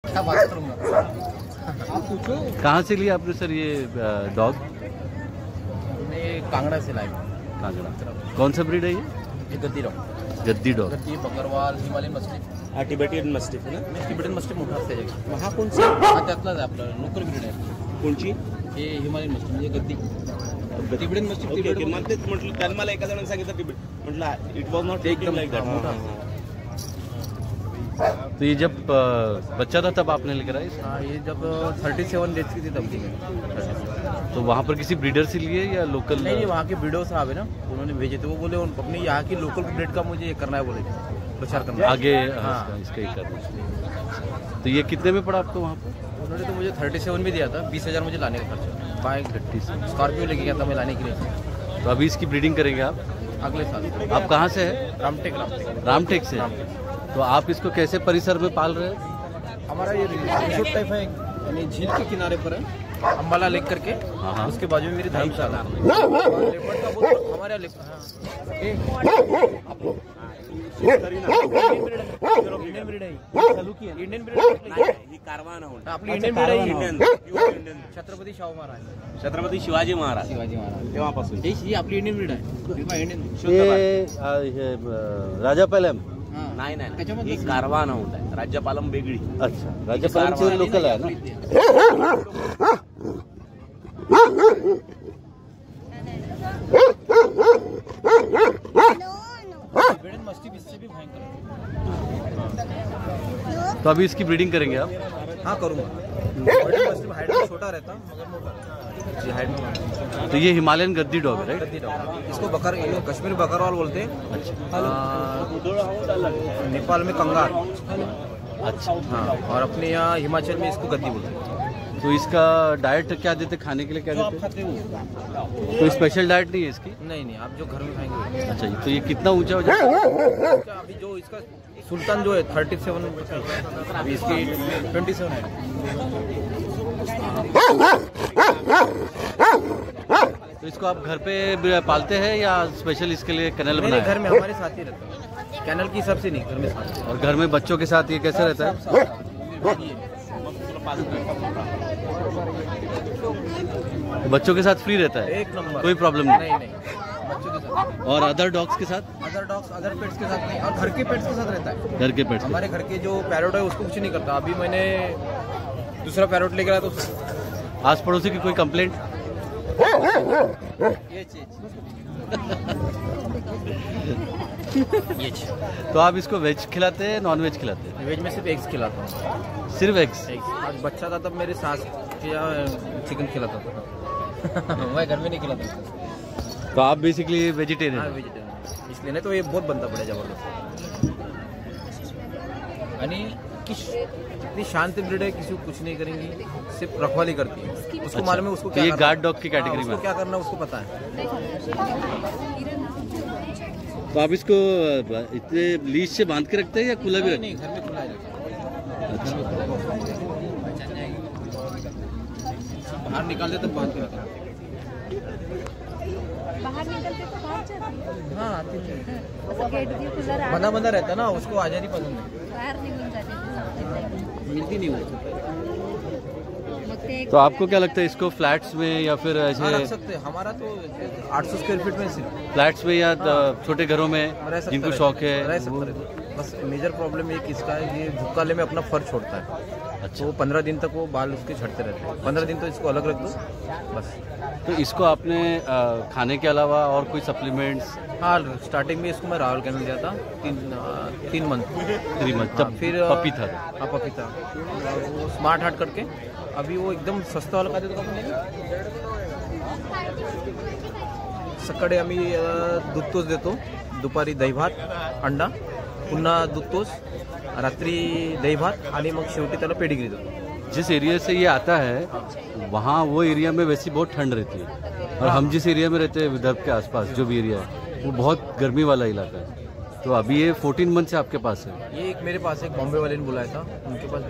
बात करूंगा। कहाँ से लिया आपने सर ये डॉग? ये कांगड़ा से लाए। कांगड़ा। कौन सा ब्रीड है ये? गद्दी डॉग। गद्दी डॉग। गद्दी, Bakarwal, Himalayan mastiff. Tibetan mastiff आहे ना? टिबेटन मस्टिफ मोठा असते हा कोणचा? हा त्यातलाच आहे आपला लोकल ब्रीड आहे। कोणची? हे हिमालयन मस्टिफ म्हणजे गद्दी। टिबेटन मस्टिफ ओके ओके मग तेच म्हटलं त्यांनी मला एका जणांनी सांगितलं टिबेट म्हटलं इट वॉज नॉट एकदम लाईक दॅट मोठा। तो ये जब बच्चा था तब आपने लेकर आए? हाँ, ये जब 37 डेज की थी तब दी गई। तो वहाँ पर किसी ब्रीडर से लिए या लोकल? नहीं, वहाँ के ब्रीडर साहब है ना, उन्होंने भेजे थे। वो बोले अपनी यहाँ की लोकल ब्रीड का मुझे करना है, बोले प्रचार करना है आगे। हाँ। इसका ही करना। तो ये कितने में पड़ा आपको वहाँ पर? उन्होंने तो मुझे 37 में दिया था। 20,000 मुझे लाने का खर्चा। बाइक 30 स्कॉर्पियो लेके गया था मैं लाने के लिए। तो अभी इसकी ब्रीडिंग करेंगे आप अगले साल। आप कहाँ से है? रामटेक। रामटेक से। तो आप इसको कैसे परिसर में पाल रहे हैं? हमारा ये रिसोर्ट टाइप है, यानी झील के किनारे पर है, अम्बाला लेक करके। हाँ। उसके बाजू में मेरी धर्मशाला। लेपर्ड का बहुत हमारे यहाँ इंडियन ब्रीड है। इंडियन ब्रीड ही कारवान आहे आपली इंडियन ब्रीड आहे। इंडियन छत्रपती शाहू महाराज। छत्रपती शिवाजी महाराज शिवाजी महाराज तेव्हापासून ही आपली इंडियन ब्रीड आहे। इंडियन ये राजा पैलम? नाही ही कारवान आहे राज्यपालम वेगळी। अच्छा, राजा पैलम से लोकल है ना? मस्ती इससे भी भयंकर। तो अभी इसकी ब्रीडिंग करेंगे आप? हाँ करूँगा। हाइट में छोटा रहता मगर मोटा जी हाइट में। तो ये हिमालयन गद्दी डॉग है राइट? गद्दी डॉग इसको कश्मीरी बकरवाल बोलते हैं। अच्छा। नेपाल में कंगार। अच्छा हाँ, और अपने यहाँ हिमाचल में इसको गद्दी बोलते हैं। तो इसका डाइट क्या देते, खाने के लिए क्या जो आप देते? खाते हो कोई स्पेशल डाइट नहीं है इसकी? नहीं, आप जो घर में खाएंगे। अच्छा, तो ये कितना ऊंचा हो जाएगा? अभी जो इसका सुल्तान जो है 37, अभी इसकी 27 है। तो इसको आप घर पे पालते हैं या स्पेशल इसके लिए कनल मेरे बनाया? घर में हमारे साथ ही रहता है। कैनल की हिसाब से नहीं, घर में साथ। और घर में बच्चों के साथ ये कैसे रहता है? तो बच्चों के साथ फ्री रहता है? एक नंबर, कोई प्रॉब्लम नहीं? नहीं बच्चों के साथ। और अदर डॉग्स के साथ? अदर डॉग्स, अदर पेट्स के साथ नहीं, और घर के पेट्स के साथ रहता है। घर के पेट्स? हमारे घर के जो पैरोट है उसको कुछ नहीं करता। अभी मैंने दूसरा पैरोट लेकर आया तो आस पड़ोसी की कोई कंप्लेंट? ये तो आप इसको वेज खिलाते हैं, नॉन वेज खिलाते हैं? वेज में सिर्फ एग्स खिलाता हूँ। सिर्फ एग्स? आज बच्चा था तब मेरे सास के यहाँ चिकन खिलाता था। मैं घर में नहीं खिलाता। तो आप बेसिकली वेजिटेरियन? हाँ, वेजिटेरियन। इसलिए नहीं तो ये बहुत बनता पड़े जबरदस्त। यानी इतनी शांत ब्रीड है, किसी को कुछ नहीं करेंगी, सिर्फ रखवाली करती है। उसको मालूम है उसको क्या ये करना, गार्ड डॉग की कैटेगरी में? उसको क्या करना उसको पता है। तो आप इसको इतने लीज से बांध के रखते हैं या खुला भी रखते नहीं, घर में खुला है। अच्छा। बाहर निकाल दे तब बांध के रखा। बाहर निकलते तो बाहर जाती है। हाँ, आती है। गेट भी खुला रहा, बंदा रहता ना, उसको आजादी पसंद है। बाहर निघून जाते। मिलती नहीं वो। तो आपको क्या लगता है इसको फ्लैट्स में या फिर हाँ, ऐसे रख सकते हैं। हमारा तो 800 स्क्वायर फीट में सिर्फ फ्लैट्स में या छोटे घरों में रह सकता जिनको है, शौक है? रह सकता है। बस मेजर प्रॉब्लम एक इसका है, ये भुक्काले में अपना फर छोड़ता है। अच्छा। तो 15 दिन तक वो बाल उसके झड़ते रहते हैं। 15 दिन तो इसको अलग रख दो बस। तो इसको आपने खाने के अलावा और कोई सप्लीमेंट्स? हाँ, स्टार्टिंग में इसको मैं राहुल कैनल दिया था 3 मंथ। 3 मंथ जब फिर पपी था? हाँ, पपी था। वो स्मार्ट हार्ट करके अभी वो एकदम सस्ता वाला का देतो आपण सकाळी आम्ही दूध तोच देतो, दुपारी दही भात, अंडा, पुन्हा दूध तोच, रात्री दही भात आणि मग शेवटी त्याला पेडिग्री देतो। जिस एरिया से ये आता है वहाँ वो एरिया में वैसी बहुत ठंड रहती है, और हम जिस एरिया में रहते हैं विदर्भ के आसपास जो भी एरिया है वो बहुत गर्मी वाला इलाका है। तो अभी ये 14 मंथ से आपके पास है? ये एक मेरे पास एक बॉम्बे वाले ने बुलाया था, उनके पास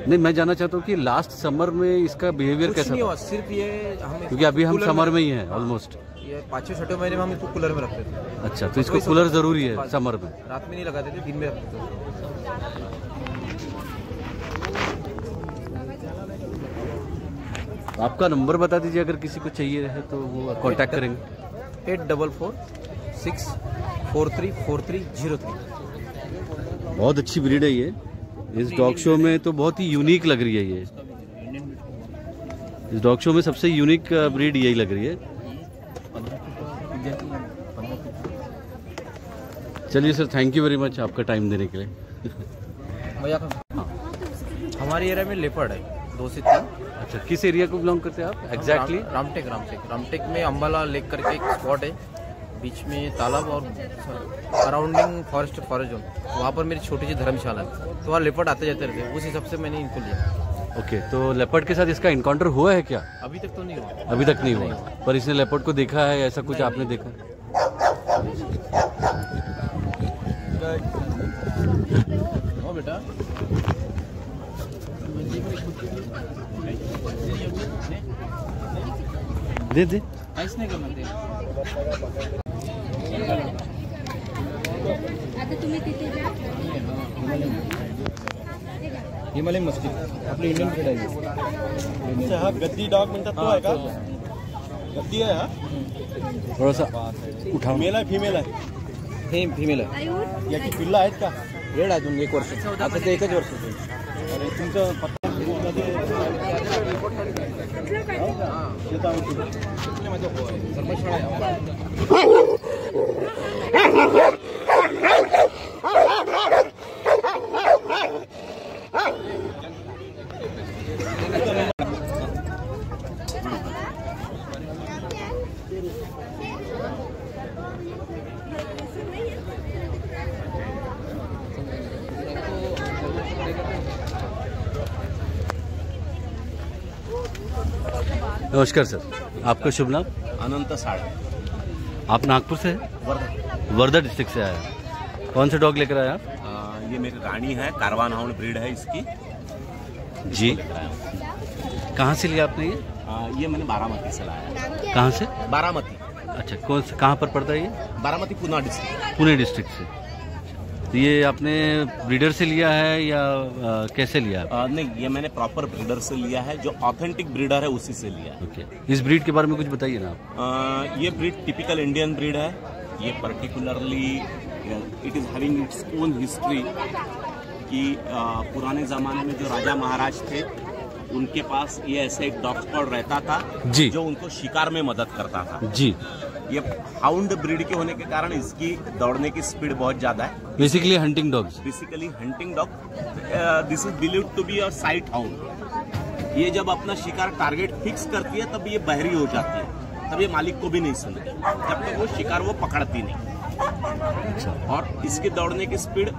नहीं, मैं जानना चाहता हूँ कि लास्ट समर में इसका बिहेवियर कैसा नहीं था? हुआ, सिर्फ ये हम क्योंकि अभी हम समर में ही हैं ऑलमोस्ट। ये 5-6 महीने में हम इसको कूलर में रखते थे। अच्छा, तो इसको कूलर जरूरी है समर में? रात में नहीं लगाते थे, दिन में रखते थे। आपका नंबर बता दीजिए, अगर किसी को चाहिए है तो वो कांटेक्ट करेंगे। 8446434303। बहुत अच्छी ब्रीड है ये। इस डॉग शो में तो बहुत ही यूनिक लग रही है ये। इस डॉग शो में सबसे यूनिक ब्रीड यही लग रही है। चलिए sir, thank you very much आपका टाइम देने के लिए। हमारे एरिया में लेपर्ड है 2 से 3। अच्छा, किस एरिया को बिलोंग करते हैं आप एग्जैक्टली? रामटेक में अम्बाला लेक करके एक स्पॉट है, बीच में तालाब और सराउंडिंग फॉरेस्ट जोन, वहाँ पर मेरी छोटी सी धर्मशाला है। तो वहाँ लेपर्ड आते जाते रहते हैं, उस हिसाब से मैंने इनको लिया। ओके, तो लेपर्ड के साथ इसका इनकाउंटर हुआ है क्या? अभी तक तो नहीं हुआ। अभी तक नहीं हुआ, पर इसने लेपर्ड को देखा है, ऐसा कुछ आपने देखा? हो बेटा, दे दे। काहीच नाही करणार ते। आता तुम्ही तिथे जा. हिमालय मस्जिद आपली इंडियन ब्रीड आहे। हा गद्दी डॉग म्हणतात तो आहे का? गद्दी आहे हा? थोड़ा सा उठाओ। मेल आहे फिमेल आहे? हे फिमेल आहे। याची पिल्लं आहेत का? वेळ अजून 1 वर्ष, आता ते 1च वर्ष। अरे तुमचं पत्ता नमस्कार सर, आपका शुभ नाम? अनंत साळे। आप नागपुर से हैं? वर्धा डिस्ट्रिक्ट से आए हैं। कौन से डॉग लेकर आए आप? ये मेरी रानी है, कारवान हाउंड ब्रीड है इसकी जी। कहाँ से लिया आपने ये? ये मैंने बारामती से लाया है। कहाँ से? बारामती। अच्छा, कौन से, कहाँ पर पड़ता है ये? बारामती पुणे डिस्ट्रिक्ट। पुणे डिस्ट्रिक्ट से। तो ये आपने ब्रीडर से लिया है या कैसे लिया? नहीं, ये मैंने प्रॉपर ब्रीडर से लिया है, जो ऑथेंटिक ब्रीडर है उसी से लिया है। ओके, इस ब्रीड के बारे में कुछ बताइए ना आप। ये ब्रीड टिपिकल इंडियन ब्रीड है। ये particularly it is having its own history कि पुराने जमाने में जो राजा महाराज थे उनके पास ये ऐसा एक डॉग स्क्वाड रहता था जी, जो उनको शिकार में मदद करता था जी। ये हाउंड ब्रीड के होने के कारण इसकी दौड़ने की स्पीड बहुत ज्यादा है। Basically hunting dogs. Basically hunting dog. This is believed to be a sight hound. ये जब अपना शिकार टारगेट फिक्स करती है तब ये बहरी हो जाती है, तब ये मालिक को भी नहीं सुनती, जब तक वो शिकार वो पकड़ती नहीं। और इसकी दौड़ने की स्पीड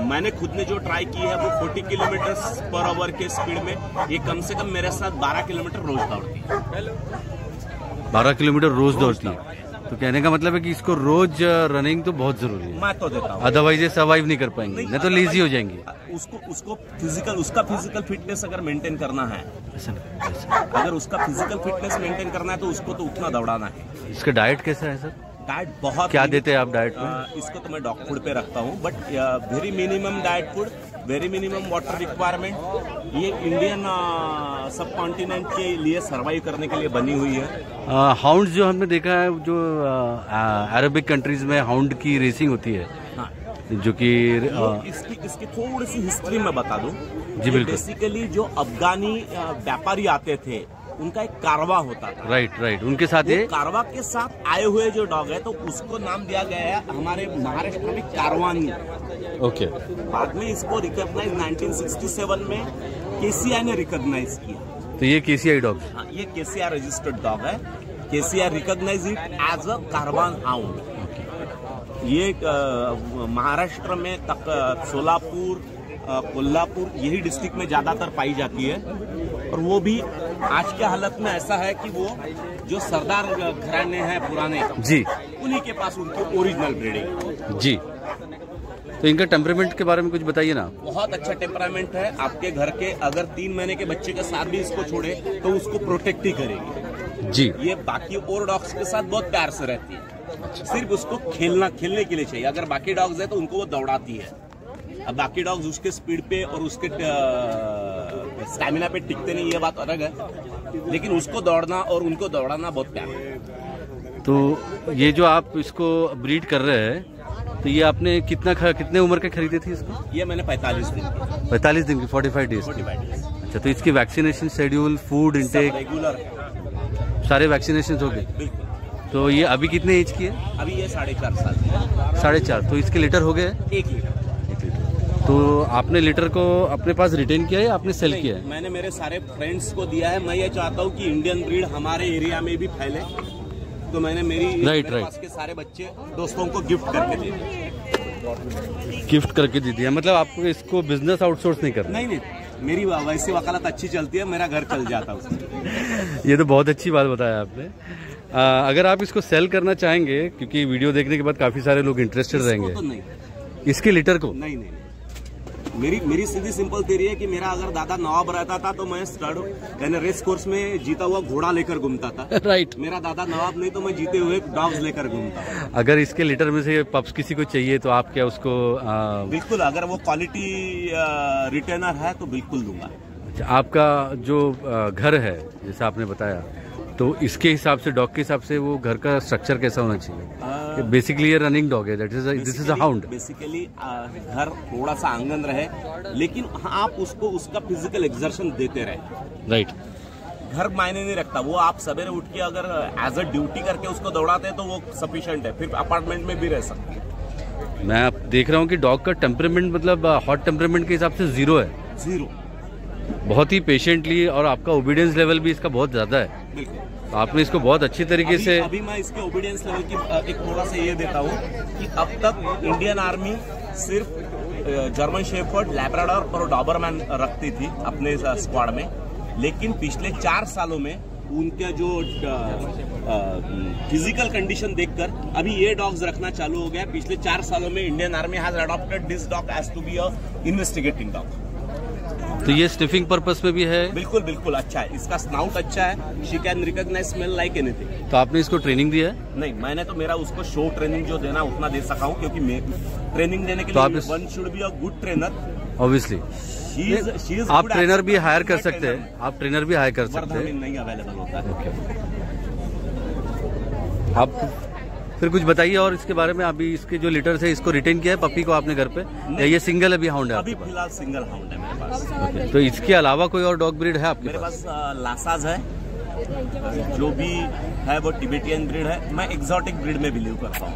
मैंने खुद ने जो ट्राई की है वो 40 किलोमीटर पर आवर के स्पीड में ये कम से कम मेरे साथ 12 किलोमीटर रोज दौड़ती है। 12 किलोमीटर रोज दौड़ती है, तो कहने का मतलब है कि इसको रोज रनिंग तो बहुत जरूरी है। मैं तो देता हूँ, अदरवाइज ये सर्वाइव नहीं कर पाएंगे, नहीं तो लेजी हो जाएंगे। उसको उसका फिजिकल फिटनेस अगर मेंटेन करना है, अगर उसका फिजिकल फिटनेस मेंटेन करना है तो उसको तो उतना दौड़ाना है। इसका डाइट कैसा है सर? डाइट बहुत क्या देते हैं आप डाइट में? इसको तो मैं डॉग फूड पे रखता हूँ, but very minimum diet food, very minimum water requirement. ये इंडियन सब कॉन्टिनेंट के लिए सर्वाइव करने के लिए बनी हुई है। हाउंड जो हमने देखा है, जो अरबिक कंट्रीज में हाउंड की रेसिंग होती है, हाँ, जो कि इसकी थोड़ी सी हिस्ट्री में बता दूं। जी बिल्कुल। बेसिकली जो अफगानी व्यापारी आते थे उनका एक कारवा होता था। राइट, उनके साथ ये कारवा के साथ आए हुए जो डॉग है तो उसको नाम दिया गया है हमारे महाराष्ट्र में कारवानी। ओके। बाद में इसको रिकॉग्नाइज 1967 में केसीआई ने रिकॉग्नाइज किया। तो ये केसीआई डॉग? हाँ, ये केसीआई रजिस्टर्ड डॉग है। KCI recognise it as a caravan hound. ये महाराष्ट्र में तक सोलापुर, कोल्हापुर यही डिस्ट्रिक्ट में ज्यादातर पाई जाती है। और वो भी आज के हालत में ऐसा है कि वो जो सरदार घराने हैं पुराने जी, उन्हीं के पास उनकी ओरिजिनल ब्रीडिंग जी। तो इनका टेम्परामेंट के बारे में कुछ बताइए ना। बहुत अच्छा टेम्परामेंट है। आपके घर के अगर 3 महीने के बच्चे के साथ भी इसको छोड़े तो उसको प्रोटेक्ट ही करेगी जी। ये बाकी और डॉग्स के साथ बहुत प्यार से रहती है। सिर्फ उसको खेलने के लिए चाहिए। अगर बाकी डॉग्स है तो उनको वो दौड़ाती है। अब बाकी डॉग्स उसके स्पीड पे और उसके स्टैमिना पे टिकते नहीं, ये बात अलग है। लेकिन उसको दौड़ना और उनको दौड़ाना बहुत प्यारा है। तो ये जो आप इसको ब्रीड कर रहे हैं, तो ये आपने कितने उम्र के खरीदे थे इसको? ये मैंने 45 दिन 45 दिन की 45 डेज। अच्छा, तो इसकी vaccination schedule, food intake regular सारे वैक्सीनेशन हो गए? बिल्कुल। तो ये अभी कितने एज की है? अभी ये 4.5 साल की है। 4.5। तो इसके लीटर हो गए? 1 लीटर। तो आपने लीटर को अपने पास रिटेन किया है या आपने सेल किया है? मैंने मेरे सारे फ्रेंड्स को दिया है। मैं ये चाहता हूँ कि इंडियन ब्रीड हमारे एरिया में भी फैले, तो मैंने मेरे पास के सारे बच्चे दोस्तों को गिफ्ट करके दे दिए। गिफ्ट करके दे दिया, मतलब आपको इसको बिजनेस आउटसोर्स नहीं करना? नहीं, मेरी वैसी वकालत अच्छी चलती है, मेरा घर चल जाता है। ये तो बहुत अच्छी बात बताया आपने। अगर आप इसको सेल करना चाहेंगे, क्योंकि वीडियो देखने के बाद काफी सारे लोग इंटरेस्टेड रहेंगे, तो नहीं, इसके लीटर को नहीं, मेरी सीधी सिंपल थ्योरी है कि मेरा अगर दादा नवाब रहता था तो मैं स्टड यानी रेस कोर्स में जीता हुआ घोड़ा लेकर घूमता था। राइट। मेरा दादा नवाब नहीं तो मैं जीते हुए डॉग्स लेकर घूमता। अगर इसके लीटर में से पप्स किसी को चाहिए तो आप क्या उसको बिल्कुल, अगर वो क्वालिटी रिटेनर है तो बिल्कुल दूंगा। अच्छा, आपका जो घर है जैसा आपने बताया, तो इसके हिसाब से, डॉग के हिसाब से वो घर का स्ट्रक्चर कैसा होना चाहिए? बेसिकली ये रनिंग डॉग है, this is a hound. Basically घर थोड़ा सा आंगन रहे, लेकिन आप उसको उसका फिजिकल एक्सर्शन देते रहे। राइट। घर मायने नहीं रखता, वो आप सवेरे उठ के अगर एज अ ड्यूटी करके उसको दौड़ाते हैं तो वो सफिशिएंट है, फिर अपार्टमेंट में भी रह सकते हैं। मैं आप देख रहा हूँ कि डॉग का टेम्परामेंट, मतलब हॉट टेम्परामेंट के हिसाब से 0 है। 0। बहुत ही पेशेंटली, और आपका ओबीडियंस लेवल भी इसका बहुत ज्यादा है। बिल्कुल। तो आपने इसको बहुत अच्छी तरीके से अभी मैं इसके ओबीडियंस लेवल की एक थोड़ा सा ये देता हूँ कि अब तक इंडियन आर्मी सिर्फ जर्मन शेफर्ड, लैब्राडोर और डॉबरमैन रखती थी अपने स्क्वाड में, लेकिन पिछले 4 सालों में उनका जो फिजिकल कंडीशन देखकर अभी ये डॉग्स रखना चालू हो गया। पिछले 4 सालों में Indian army has adopted this dog as to be a investigating dog. तो ये स्निफिंग पर्पस में भी है? बिल्कुल अच्छा है। इसका स्नाउट अच्छा है, she can recognise smell like anything. तो आपने इसको ट्रेनिंग दिया है? नहीं, मैंने तो मेरा उसको शो ट्रेनिंग जो देना उतना दे सका हूँ, क्योंकि मैं ट्रेनिंग देने के लिए one should be a good trainer. Obviously आप ट्रेनर भी हायर कर सकते हैं, आप ट्रेनर भी हायर कर सकते हैं। नहीं अवेलेबल होता है। आप फिर कुछ बताइए और इसके बारे में। अभी इसके जो लीटर्स है, इसको रिटेन किया है पपी को आपने घर पे, या ये सिंगल अभी हाउंड है? अभी फिलहाल सिंगल हाउंड है मेरे पास। तो इसके अलावा कोई और डॉग ब्रीड है आपके मेरे पास? लासाज है, जो भी है वो टिबेटियन ब्रीड है। मैं एक्सोटिक ब्रीड में बिलीव करता हूँ।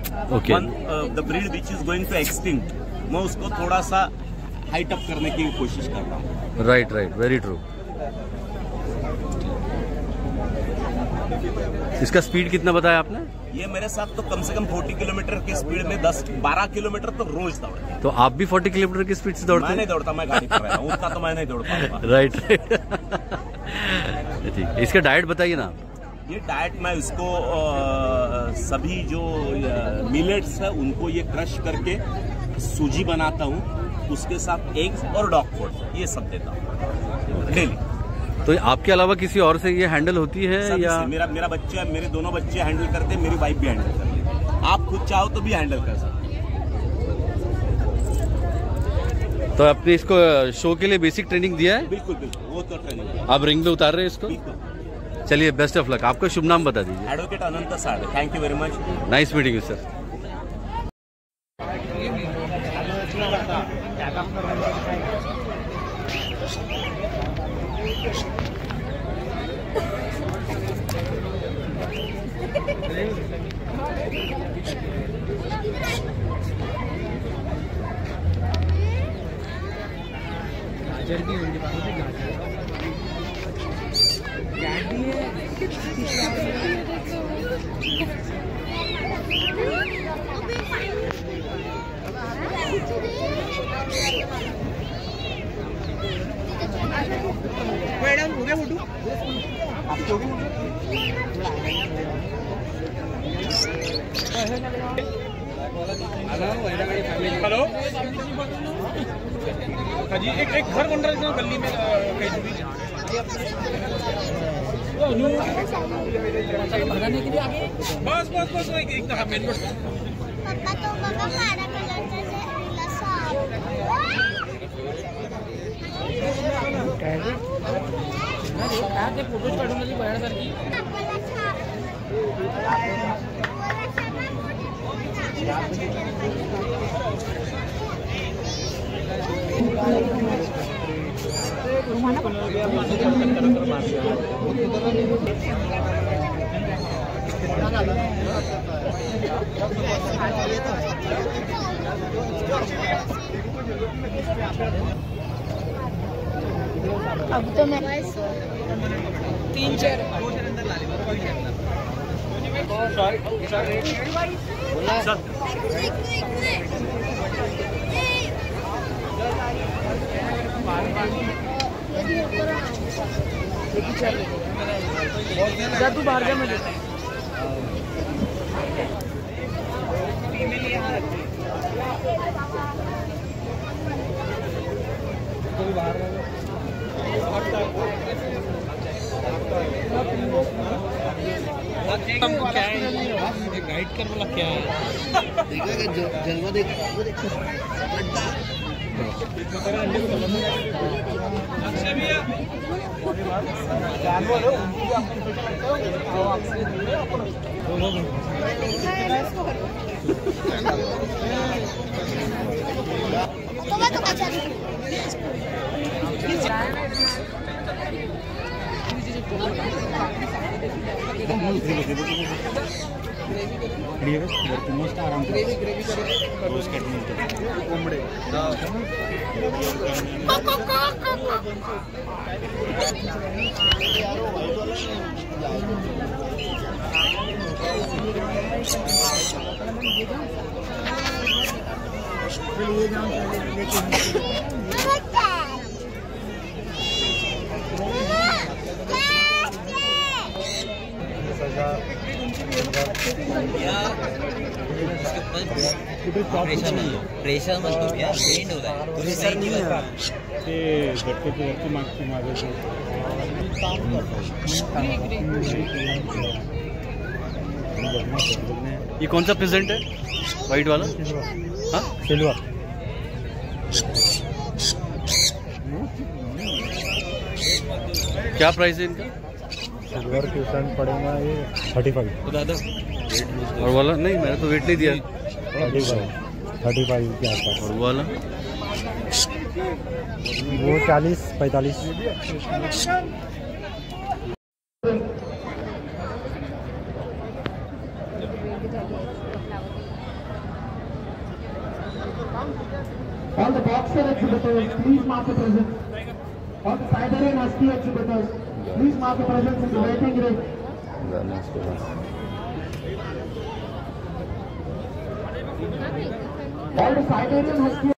The breed which is going to extinct, मैं उसको थोड़ा सा हाइट अप करने की कोशिश कर रहा हूँ। Right, very true. इसका स्पीड कितना बताया आपने? ये मेरे साथ तो कम से कम 40 किलोमीटर की स्पीड में 10-12 किलोमीटर तो रोज दौड़ते हैं। तो आप भी 40 किलोमीटर की स्पीड से दौड़ते हैं? मैं नहीं दौड़ता, मैं गाड़ी पर रहता हूँ, उतना तो मैं नहीं दौड़ पाऊंगा। राइट। ठीक, इसका डाइट बताइए ना। ये डाइट मैं इसको सभी जो मिलेट्स है उनको ये क्रश करके सूजी बनाता हूँ, उसके साथ एग्स और डॉग फूड ये सब देता हूँ डेली। तो आपके अलावा किसी और से ये हैंडल होती है या? मेरा बच्चा, मेरे दोनों बच्चे हैंडल करते हैं, मेरी वाइफ भी हैंडल करती है। आप खुद चाहो तो भी हैंडल कर सकते हैं। तो आपने इसको शो के लिए बेसिक ट्रेनिंग दिया है? बिल्कुल, वो तो ट्रेनिंग। आप रिंग पे उतार रहे हैं इसको? चलिए, बेस्ट ऑफ लक। आपका शुभ नाम बता दीजिए। एडवोकेट अनंत साड़े। Thank you very much. Nice meeting you sir. Madam हो गया फोटो? हेलो जी, एक घर बन रहा है गली में भगाने के लिए आगे। बस एक मेन रोड। काय ते फोटोज काढून आली बघण्यासारखी. अब तो मैं 3-4 जा तू बाहर जा मुझे हमको क्या है गाइड कर बोला क्या है जलवा देख मस्त आराम कोंबडे प्रेशर म्हणतो मी बेंड होत आहे प्रेशर नाही ते झटकेची वरती मागची मागे ये कौन सा प्रेजेंट है वाइट वाला? हाँ सिल्वर क्या प्राइस है इनका? सिल्वर के सेंट पड़ेगा ये 35 दादा और वाला नहीं मैंने तो वेट नहीं दिया 35 के आसपास और वाला वो 40-45 All the boxer exhibitors, please mark the presence. All the Siberian Husky exhibitors, please mark the presence in the waiting ring. All the Siberian Husky